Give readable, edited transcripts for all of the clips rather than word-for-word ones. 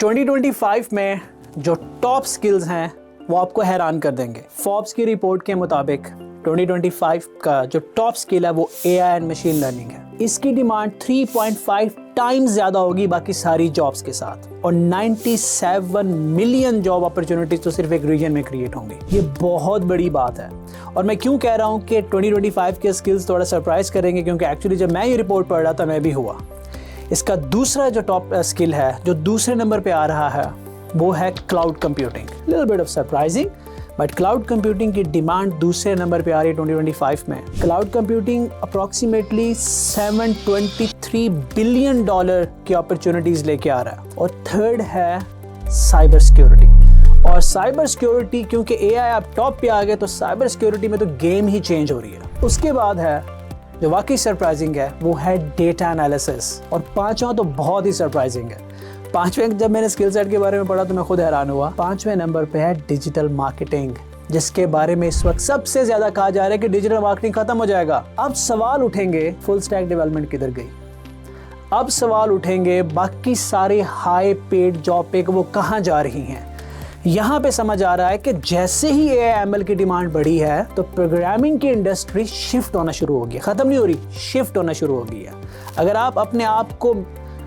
2025 में जो top skills हैं वो आपको हैरान कर देंगे। फोर्ब्स की रिपोर्ट के मुताबिक 2025 का जो टॉप स्किल है वो एआई एंड मशीन लर्निंग है। इसकी डिमांड 3.5 टाइम्स ज़्यादा होगी बाकी सारी जॉब्स के साथ, और 97 मिलियन जॉब अपॉर्चुनिटीज तो सिर्फ एक रीजन में क्रिएट होंगी। ये बहुत बड़ी बात है। और मैं क्यों कह रहा हूँ कि 2025 के स्किल्स थोड़ा सरप्राइज करेंगे, क्योंकि एक्चुअली जब मैं ये रिपोर्ट पढ़ रहा था मैं भी हुआ। इसका दूसरा जो टॉप स्किल है जो दूसरे नंबर पे आ रहा है वो है cloud computing. Little bit of surprising, but cloud computing की डिमांड दूसरे नंबर पे आ रही है 2025 में। क्लाउड कंप्यूटिंग अप्रॉक्सीमेटली $723 बिलियन की अपॉर्चुनिटीज लेके आ रहा है। और थर्ड है साइबर सिक्योरिटी। और साइबर सिक्योरिटी क्योंकि एआई आप टॉप पे आ गए तो साइबर सिक्योरिटी में तो गेम ही चेंज हो रही है। उसके बाद है जो वाकई सरप्राइजिंग है वो है डेटा एनालिसिस, और पांचवा तो बहुत ही सरप्राइजिंग है। पांचवें जब मैंने स्किल सेट के बारे में पढ़ा तो मैं खुद हैरान हुआ। पांचवें नंबर पे है डिजिटल मार्केटिंग, जिसके बारे में इस वक्त सबसे ज्यादा कहा जा रहा है कि डिजिटल मार्केटिंग खत्म हो जाएगा। अब सवाल उठेंगे फुल स्टैक डेवलपमेंट किधर गई। अब सवाल उठेंगे बाकी सारे हाई पेड जॉब पे वो कहाँ जा रही हैं। यहाँ पे समझ आ रहा है कि जैसे ही एआई की डिमांड बढ़ी है तो प्रोग्रामिंग की इंडस्ट्री शिफ्ट होना शुरू हो गई। खत्म नहीं हो रही, शिफ्ट होना शुरू हो गई है। अगर आप अपने आप को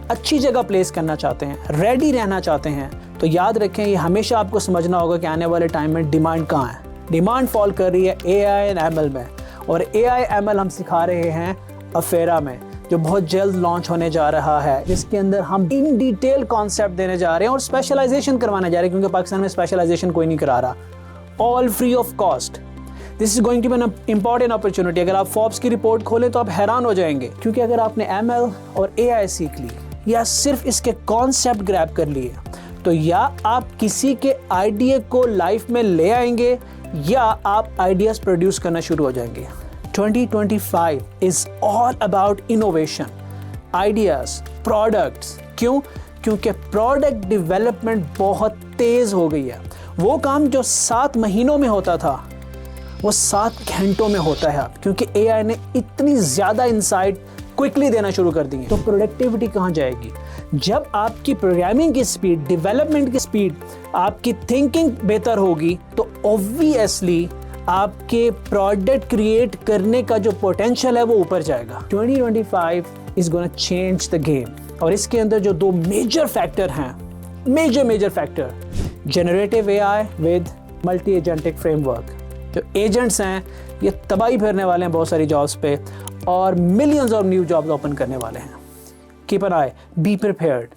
अच्छी जगह प्लेस करना चाहते हैं, रेडी रहना चाहते हैं, तो याद रखें ये हमेशा आपको समझना होगा कि आने वाले टाइम में डिमांड कहाँ है। डिमांड फॉल कर रही है एआई एंड एमएल में, और एआई एमएल हम सिखा रहे हैं अफेरा में, जो बहुत जल्द लॉन्च होने जा रहा है, जिसके अंदर हम इन डिटेल कॉन्सेप्ट देने जा रहे हैं और स्पेशलाइजेशन करवाने जा रहे हैं, क्योंकि पाकिस्तान में स्पेशलाइजेशन कोई नहीं करा रहा। All free of cost. This is going to be an important opportunity. अगर आप फोर्ब्स की रिपोर्ट खोलें तो आप हैरान हो जाएंगे, क्योंकि अगर आपने एमएल और एआई सीख ली या सिर्फ इसके कॉन्सेप्ट ग्रैब कर लिए, तो या आप किसी के आइडिया को लाइफ में ले आएंगे या आप आइडियाज प्रोड्यूस करना शुरू हो जाएंगे। 2025 is all about innovation, ideas, products। क्यों? क्योंकि प्रोडक्ट डेवलपमेंट बहुत तेज हो गई है। वो काम जो 7 महीनों में होता था वो 7 घंटों में होता है, क्योंकि एआई ने इतनी ज्यादा इंसाइट क्विकली देना शुरू कर दी है। तो प्रोडक्टिविटी कहाँ जाएगी? जब आपकी प्रोग्रामिंग की स्पीड, डेवलपमेंट की स्पीड, आपकी थिंकिंग बेहतर होगी तो ऑब्वियसली आपके प्रोडक्ट क्रिएट करने का जो पोटेंशियल है वो ऊपर जाएगा। 2025 is gonna change the game. और इसके अंदर जो 2 मेजर फैक्टर हैं, major factor, generative AI with multi agentic framework. जो एजेंट्स हैं ये तबाही फेरने वाले हैं बहुत सारी जॉब्स पे, और millions of new jobs open करने वाले हैं। Keep an I, be prepared.